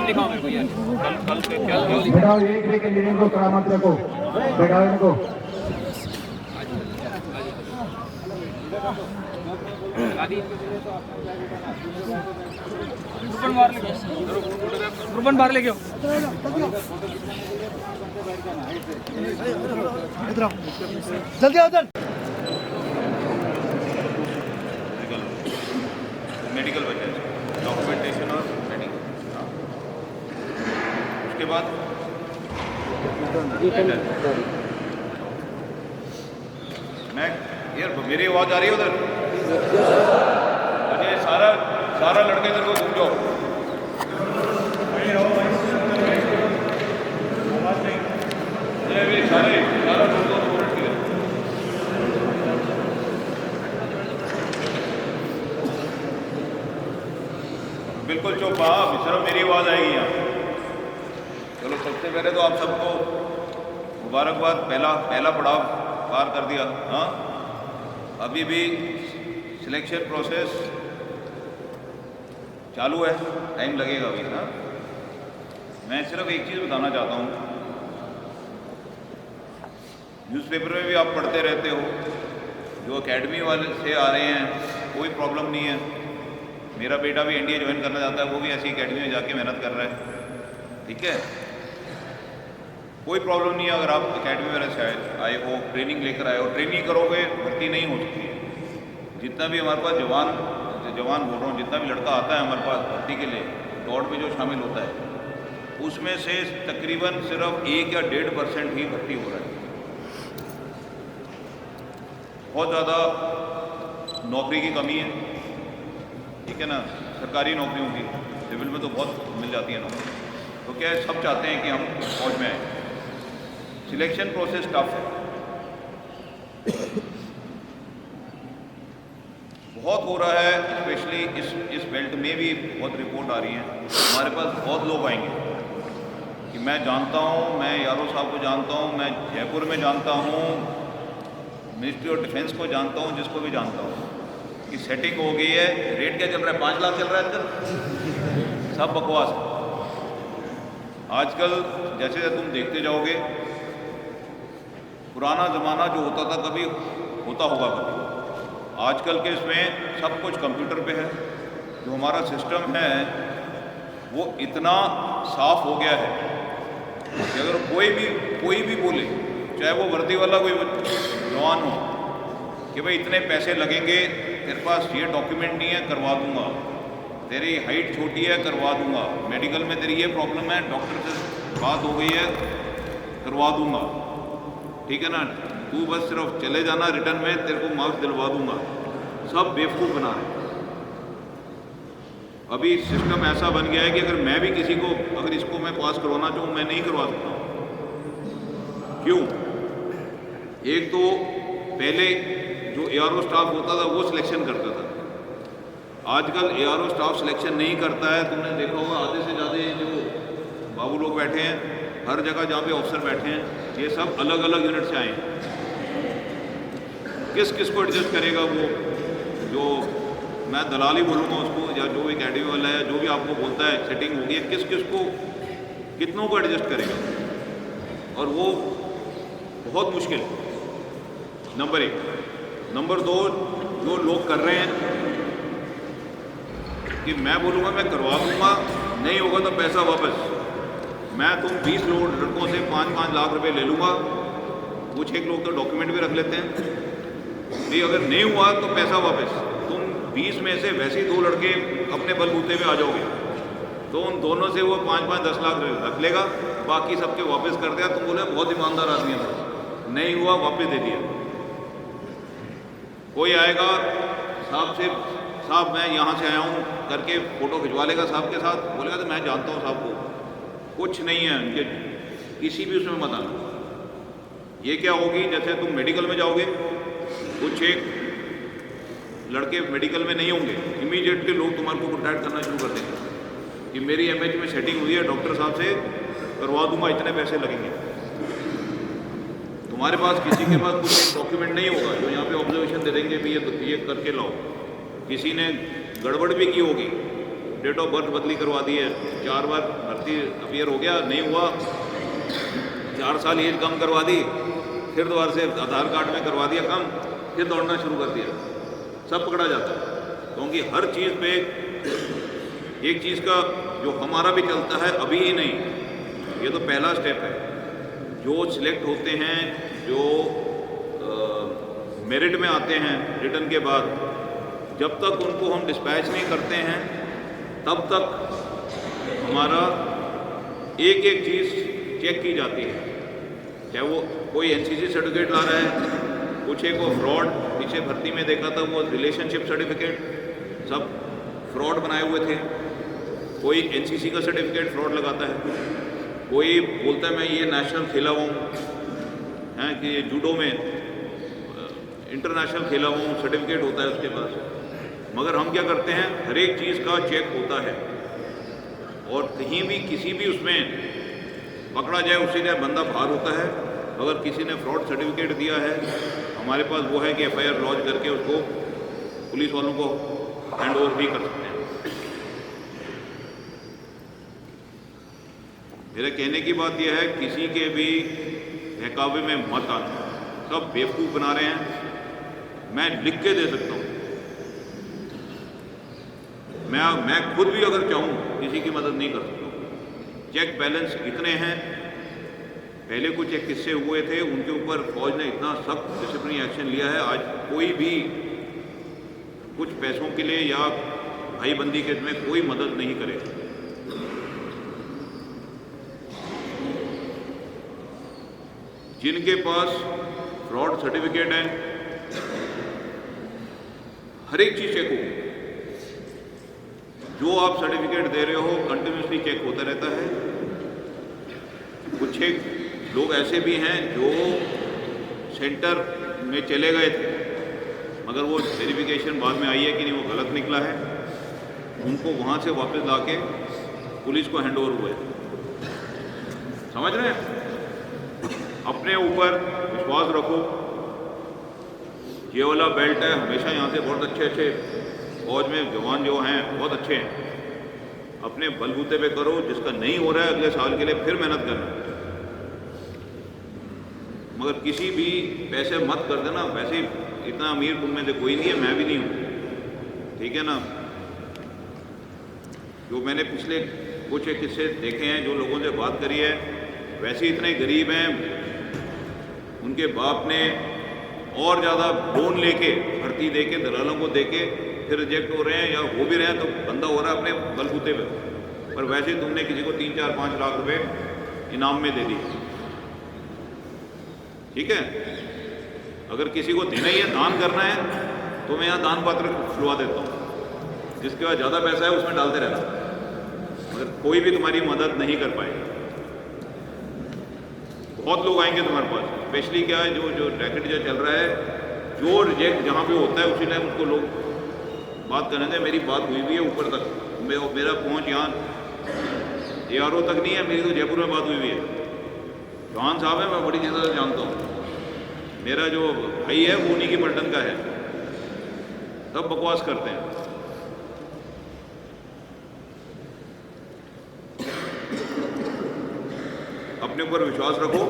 Time दिखाओ मेरे को यार। कल से क्या बैठाओ एक एक इंजीनियर को करामत रखो, बैठाओ इनको। ग्रुपन बाहर लेके आओ। इधर आओ, जल्दी आओ उधर। मेडिकल वजह डॉक्यूमेंटेशन और मेडिकल, उसके बाद मैं यार मेरी आवाज़ आ रही है उधर? मुझे सारा लड़के इधर को घूम जाओ। सारा बिल्कुल चुप। हाँ सिर्फ मेरी आवाज़ आएगी यहाँ। चलो सबसे पहले तो आप सबको मुबारकबाद, पहला पड़ाव पार कर दिया। हाँ अभी भी सिलेक्शन प्रोसेस चालू है, टाइम लगेगा अभी। हाँ मैं सिर्फ एक चीज़ बताना चाहता हूँ, न्यूज़पेपर में भी आप पढ़ते रहते हो, जो एकेडमी वाले से आ रहे हैं कोई प्रॉब्लम नहीं है। मेरा बेटा भी एनडीए ज्वाइन करना चाहता है, वो भी ऐसी एकेडमी में जाके मेहनत कर रहा है, ठीक है, कोई प्रॉब्लम नहीं है। अगर आप एकेडमी में से आए हो, ट्रेनिंग लेकर आए हो, ट्रेनिंग करोगे भर्ती नहीं हो सकती है। जितना भी हमारे पास जवान बोल रहा हूँ, जितना भी लड़का आता है हमारे पास भर्ती के लिए, दौड़ में जो शामिल होता है, उसमें से तकरीबन सिर्फ 1 या 1.5% ही भर्ती हो रहा है। बहुत ज़्यादा नौकरी की कमी है, ठीक है ना। सरकारी नौकरियों की, सिविल में तो बहुत मिल जाती है नौकरी, तो क्या है, सब चाहते हैं कि हम फौज में आए। सिलेक्शन प्रोसेस टफ है, बहुत हो रहा है, स्पेशली इस बेल्ट में भी बहुत रिपोर्ट आ रही है। हमारे पास बहुत लोग आएंगे कि मैं जानता हूँ, मैं यारो साहब को जानता हूँ, मैं जयपुर में जानता हूँ, मिनिस्ट्री ऑफ डिफेंस को जानता हूँ, जिसको भी जानता हूँ कि सेटिंग हो गई है। रेट क्या चल रहा है? 5 लाख चल रहा है आजकल। सब बकवास है। आजकल जैसे तुम देखते जाओगे, पुराना ज़माना जो होता था कभी होता होगा कभी, आजकल के इसमें सब कुछ कंप्यूटर पे है। जो हमारा सिस्टम है वो इतना साफ हो गया है कि अगर कोई भी बोले, चाहे वो वर्दी वाला कोई जवान हो, कि भाई इतने पैसे लगेंगे, तेरे पास ये डॉक्यूमेंट नहीं है, करवा दूंगा, तेरी हाइट छोटी है, करवा दूंगा, मेडिकल में तेरी ये प्रॉब्लम है, डॉक्टर से बात हो गई है, करवा दूंगा, ठीक है ना, तू बस सिर्फ चले जाना, रिटर्न में तेरे को मार्क्स दिलवा दूंगा। सब बेवकूफ़ बना रहे। अभी सिस्टम ऐसा बन गया है कि अगर मैं भी किसी को, अगर इसको मैं पास करवाना चाहूँ, मैं नहीं करवा सकता। क्यों? एक तो पहले जो एआरओ स्टाफ होता था वो सिलेक्शन करता था, आजकल एआरओ स्टाफ सिलेक्शन नहीं करता है। तुमने देखा होगा आधे से ज़्यादा जो बाबू लोग बैठे हैं, हर जगह जहाँ पे ऑफिसर बैठे हैं, ये सब अलग अलग यूनिट से आए हैं। किस को एडजस्ट करेगा वो, जो मैं दलाल ही बोलूँगा उसको, या जो एकेडमी वाला है, जो भी आपको बोलता है सेटिंग होगी, किस को कितनों को एडजस्ट करेगा, और वो बहुत मुश्किल। नंबर 1। नंबर 2, जो लोग कर रहे हैं कि मैं बोलूँगा मैं करवा दूँगा, नहीं होगा तो पैसा वापस। मैं तुम 20 लड़कों से 5-5 लाख रुपए ले लूँगा। कुछ एक लोग तो डॉक्यूमेंट भी रख लेते हैं, नहीं अगर नहीं हुआ तो पैसा वापस। तुम 20 में से वैसे ही 2 लड़के अपने बलबूते में आ जाओगे, तो उन दोनों से वो 5-5-10 लाख रख लेगा, बाकी सबके वापस कर दिया। तुम बोले बहुत ईमानदार आदमी है, नहीं हुआ वापस दे दिया। कोई आएगा साहब से, साहब मैं यहाँ से आया हूँ करके फ़ोटो खिंचवा लेगा साहब के साथ, बोलेगा तो मैं जानता हूँ साहब को, कुछ नहीं है उनके, किसी भी उसमें मत आना। ये क्या होगी, जैसे तुम मेडिकल में जाओगे, कुछ एक लड़के मेडिकल में नहीं होंगे, इमीडिएटली लोग तुम्हारे को कॉन्टैक्ट करना शुरू कर देंगे कि मेरी एमएच में सेटिंग हुई है, डॉक्टर साहब से करवा दूंगा, इतने पैसे लगेंगे। तुम्हारे पास किसी के पास कुछ एक डॉक्यूमेंट नहीं होगा जो यहाँ पे ऑब्जर्वेशन दे देंगे भी ये करके लाओ। किसी ने गड़बड़ भी की होगी, डेट ऑफ बर्थ बदली करवा दी है, 4 बार भर्ती अपियर हो गया, नहीं हुआ, 4 साल एज कम करवा दी, फिर दोबारा से आधार कार्ड में करवा दिया कम, फिर दौड़ना शुरू कर दिया, सब पकड़ा जाता है। क्योंकि हर चीज़ पे एक चीज़ का जो हमारा भी चलता है अभी ही नहीं, ये तो पहला स्टेप है। जो सिलेक्ट होते हैं, जो मेरिट में आते हैं रिटर्न के बाद, जब तक उनको हम डिस्पैच नहीं करते हैं तब तक हमारा एक एक चीज़ चेक की जाती है। चाहे वो कोई एनसीसी सर्टिफिकेट ला रहा है, कुछ एक वो फ्रॉड पीछे भर्ती में देखा था, वो रिलेशनशिप सर्टिफिकेट सब फ्रॉड बनाए हुए थे। कोई एनसीसी का सर्टिफिकेट फ्रॉड लगाता है, कोई बोलता है मैं ये नेशनल खेला हुआ हूँ, हैं कि जूडो में इंटरनेशनल खेला हुआ हूँ, सर्टिफिकेट होता है उसके पास। मगर हम क्या करते हैं, हर एक चीज़ का चेक होता है और कहीं भी किसी भी उसमें पकड़ा जाए उसी का बंदा बाहर होता है। अगर किसी ने फ्रॉड सर्टिफिकेट दिया है, हमारे पास वो है कि एफआईआर लॉन्च करके उसको पुलिस वालों को हैंड ओवर भी कर सकते हैं। मेरे कहने की बात यह है, किसी के भी बहकावे में मत आना, सब बेवकूफ़ बना रहे हैं। मैं लिख के दे सकता हूँ, मैं खुद भी अगर चाहूँ किसी की मदद नहीं कर सकता हूँ। चेक बैलेंस इतने हैं, पहले कुछ एक किस्से हुए थे, उनके ऊपर फौज ने इतना सख्त डिसिप्लिनरी एक्शन लिया है, आज कोई भी कुछ पैसों के लिए या भाईबंदी के में कोई मदद नहीं करे। जिनके पास फ्रॉड सर्टिफिकेट है, हर एक चीज़ चेक हो। जो आप सर्टिफिकेट दे रहे हो कंटिन्यूसली चेक होता रहता है। कुछ एक लोग ऐसे भी हैं जो सेंटर में चले गए थे, मगर वो वेरिफिकेशन बाद में आई है कि नहीं वो गलत निकला है, उनको वहाँ से वापस लाके पुलिस को हैंड ओवर हुए। समझ रहे हैं? अपने ऊपर विश्वास रखो। ये वाला बेल्ट है, हमेशा यहाँ से बहुत अच्छे अच्छे फौज में जवान जो हैं बहुत अच्छे हैं। अपने बलबूते पे करो, जिसका नहीं हो रहा है अगले साल के लिए फिर मेहनत करना। मगर किसी भी पैसे मत कर देना। वैसे इतना अमीर तुम में से कोई नहीं है, मैं भी नहीं हूँ, ठीक है ना। जो मैंने पिछले कुछ एक किस्से देखे हैं, जो लोगों से बात करी है, वैसे इतने गरीब हैं, उनके बाप ने और ज़्यादा लोन लेके भर्ती दे के दलालों को दे के फिर रिजेक्ट हो रहे हैं, या हो भी रहे हैं तो बंदा हो रहा है अपने बलबूते पे। पर वैसे तुमने किसी को 3, 4, 5 लाख रुपए इनाम में दे दिए, ठीक है। अगर किसी को देना ही है, दान करना है, तो मैं यहाँ दान पात्र खुलवा देता हूँ, जिसके पास ज़्यादा पैसा है उसमें डालते रहना, मगर कोई भी तुम्हारी मदद नहीं कर पाएगा। बहुत लोग आएंगे तुम्हारे पास, स्पेशली क्या है, जो रैकेट जो चल रहा है, जो रिजेक्ट जहाँ पे होता है उसी टाइम उसको लोग बात करने दें। मेरी बात हुई भी है ऊपर तक, मेरा पहुँच यहाँ ARO तक नहीं है, मेरी तो जयपुर में बात हुई हुई है। चौहान साहब है, मैं बड़ी चीज़ों से जानता हूँ। मेरा जो भाई है वो उन्हीं की पलटन का है, सब बकवास करते हैं। अपने ऊपर विश्वास रखो,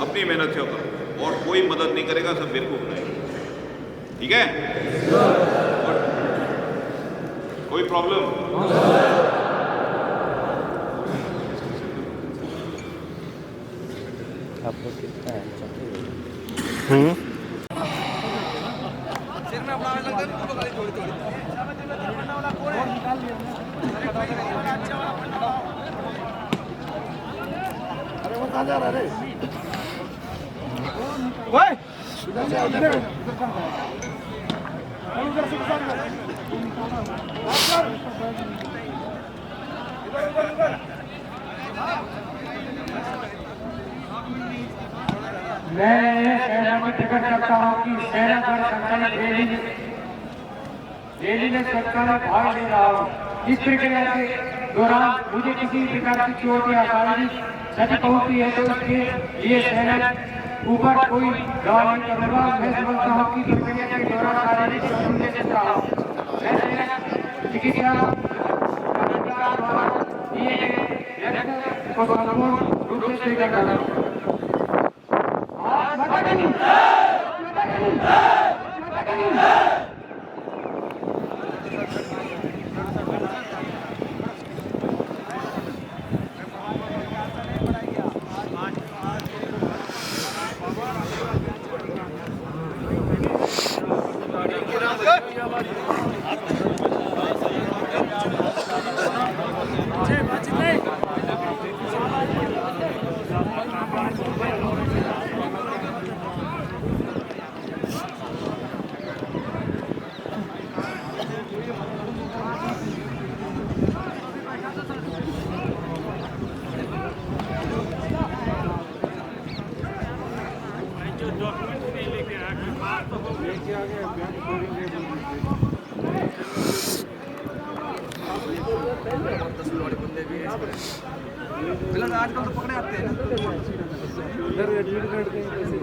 अपनी मेहनत से करो, और कोई मदद नहीं करेगा, सब बेवकूफ रहेंगे, ठीक है। और कोई प्रॉब्लम? आपको कितना है? अरे वो कहाँ जा रहा है? मैं सहमत कर सकता हूँ कि सेना पर संचालित रैली में सरकार भाग ले रहा हूँ। इस प्रक्रिया के दौरान मुझे किसी प्रकार की चोट या शारीरिक क्षति पहुंची है तो इसके लिए सेना ऊपर कोई दावा नहीं करूँगा। मैं समझता हूँ कि प्रक्रिया के दौरान शारीरिक चोट से रहा हूँ। चिकित्सा द्वारा दिए गए यज्ञ को संपूर्ण रूप से स्वीकार करता हूँ। आजकल तो पकड़े आते हैं उधर एडमिट करते हैं कैसे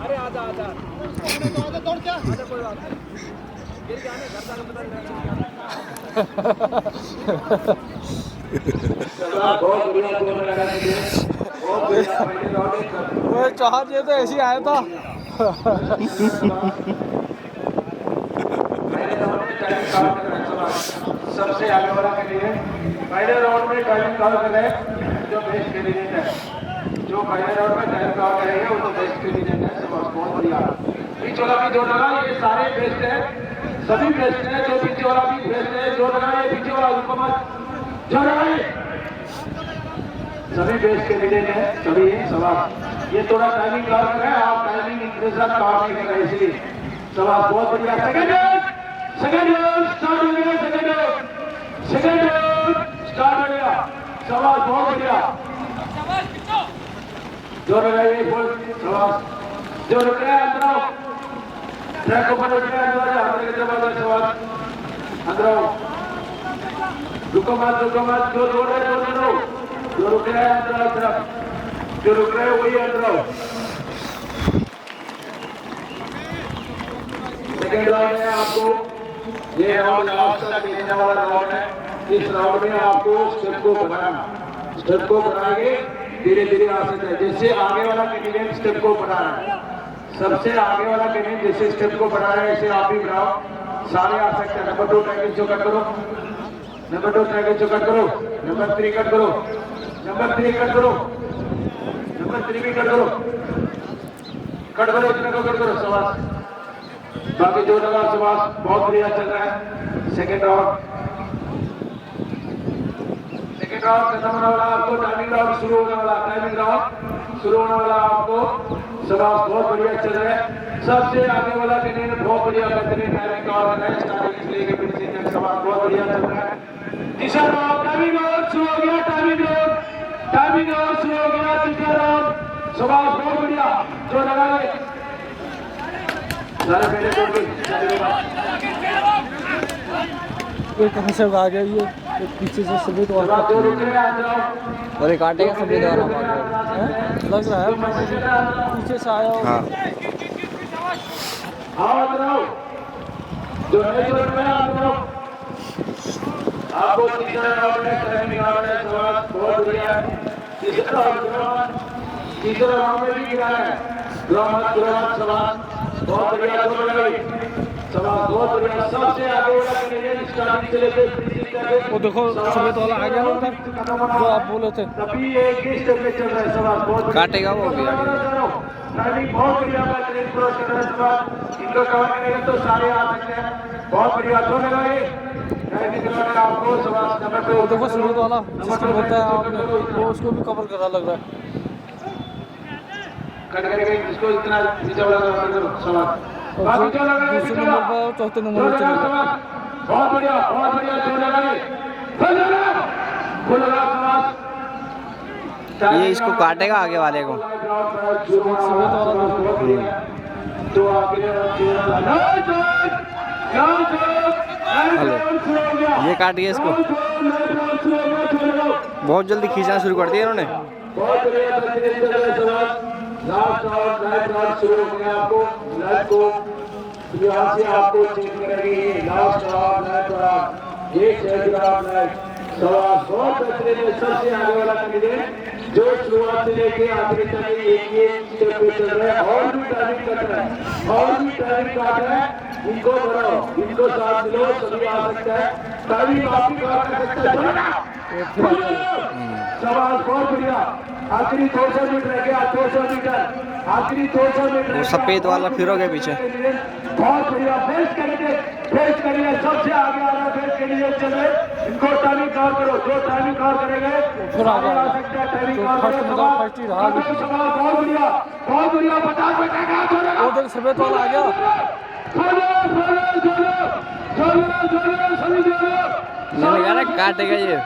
अरे आजा आजा दौड़ क्या आजा कोई बात नहीं गिर गया ना घर जाके पता वो चाहत ये तो ऐसे ही आया था। सबसे आगे वाला के लिए पहले राउंड में टाइमिंग कॉल करें जो बेस्ट कैंडिडेट है, जो पहले राउंड में टाइम कॉल करेंगे वो तो बेस्ट कैंडिडेट है। सब बहुत बढ़िया बीच वाला भी जो लगा ये सारे बेस्ट है, सभी बेस्ट है। जो बीच वाला भी बेस्ट है, जो लगा ये बीच वाला हुकूमत जो लगा ये सभी बेस्ट कैंडिडेट है, सभी है सवाल। ये थोड़ा टाइमिंग कॉल करें, आप टाइमिंग इंतजार कॉल नहीं कर रहे इसलिए सवाल बहुत बढ़िया। सेकंड राउंड स्टार्ट हो गया, सेकंड राउंड स्टार्ट हो गया, सवाल बहुत बढ़िया। जो लगाइए बोल सवाल, जो रुक रहा है अंदर आओ, ट्रैक ऊपर रुक रहा है अंदर आओ, अंदर के जवाब सवाल अंदर आओ, रुको मत जो दौड़ रहे जो रुक रहा है अंदर आओ, तरफ जो रुक रहा है वही अंदर आओ। सेकंड राउंड है आपको, ये राउंड लास्ट तक लेने वाला राउंड है। इस राउंड में आपको स्टेप को बढ़ाना, स्टेप को बढ़ाएंगे धीरे धीरे आ सकते हैं। जैसे आगे वाला कैंडिडेट स्टेप को बढ़ा रहा है, सबसे आगे वाला कैंडिडेट जैसे स्टेप को बढ़ा रहा है ऐसे आप भी बढ़ाओ, सारे आ सकते हैं। नंबर 2 ट्रैकिंग जो कट करो, नंबर 2 ट्रैकिंग जो कट करो, नंबर 3 कट करो, नंबर 3 कट करो, नंबर 3 भी कट करो, इतना को कट करो सवाल। बाकी जो लगा सवाल बहुत बढ़िया चल रहा है। सेकेंड राउंड खत्म होने वाला, आपको टाइमिंग राउंड शुरू होने वाला, आपको सवाल बहुत बढ़िया चल रहा है। सबसे आगे वाला कैंडिडेट बहुत बढ़िया बेहतरीन टाइमिंग का और है, स्टार्टिंग से लेकर फिनिशिंग तक सवाल बहुत बढ़िया चल रहा है। तीसरा राउंड टाइमिंग राउंड शुरू हो गया, टाइमिंग राउंड शुरू हो गया, तीसरा राउंड सवाल बहुत बढ़िया जो लगा है सारे पहले छोड़ के कहाँ से आ गया ये पीछे से सभी तो अरे काटेगा सभी द्वारा लग रहा है पीछे से आया होगा। जो है जो आपको तीसरा राउंड में टाइमिंग आ रहा है सवाल बहुत बढ़िया है तीसरा राउंड में भी गिरा है ग्राम सवाल बहुत बढ़िया सवाल बहुत बढ़िया सबसे आगे वाला कैंडिडेट स्टार्टिंग से लेकर वो देखो सफेद वाला आ गया ना उधर जो आप बोले थे तभी एक ही स्टेप में चल रहा है सवाल बहुत काटेगा वो भी आगे टाइमिंग बहुत बढ़िया बेहतरीन क्रॉस कर रहा है सवाल इनको कवर करेंगे तो सारे आ सकते हैं बहुत बढ़िया दो लगाए टाइमिंग लगाने आपको सवाल नंबर पे वो देखो सफेद वाला जिसको बोलता है आपने वो उसको भी कवर कर रहा लग रहा है कट करके जिसको इतना नीचे वाला सवाल बाकी जो लगाए दूसरे नंबर पर चौथे नंबर पर चलेगा बहुत बढ़िया जो लगाए फुल लगा सवाल ये इसको काटेगा आगे वाले को। तो आगे ये काट गया इसको। बहुत जल्दी खींचना शुरू कर दिया इन्होंने। बहुत बढ़िया लास्ट राउंड लाइव राउंड शुरू हो गया आपको लाइव को यहाँ से आपको चेक करेंगे लास्ट राउंड लाइव राउंड ये चेक राउंड लाइव सवाल बहुत बेहतरीन है सबसे आगे वाला कैंडिडेट जो शुरुआत से लेके आखिर तक एक स्टेप पे चल रहा है और भी टाइमिंग कर रहा है और भी टाइमिंग काट रहा है इनको बढ़ाओ इनको साथ मिलो सभी आ सकता है टाइमिंग आपकी काट कर सकता है सवाल बहुत बढ़िया आखिरी 200 मीटर रह गया 200 मीटर आखिरी 200 मीटर वो सफेद वाला फिर हो गया पीछे। बहुत बढ़िया फेस करिए सबसे आगे आ रहा है फेस करिए चले इनको टाइमिंग कवर करो जो टाइमिंग कवर करेंगे फिर आ आ सकते हैं टाइमिंग कवर फर्स्ट ही रहा सवाल बहुत बढ़िया 50 मीटर वो देख सफेद वाला आ गया मैंने कहा ना काटेगा ये।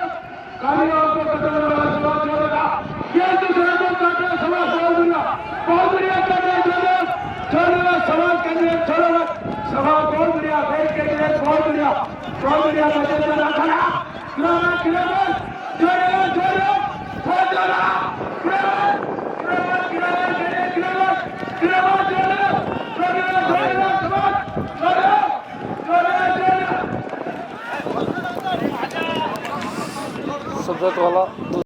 बहुत बढ़िया सवाल करने सवाल बहुत बढ़िया फेस करने बहुत बढ़िया सफेद वाला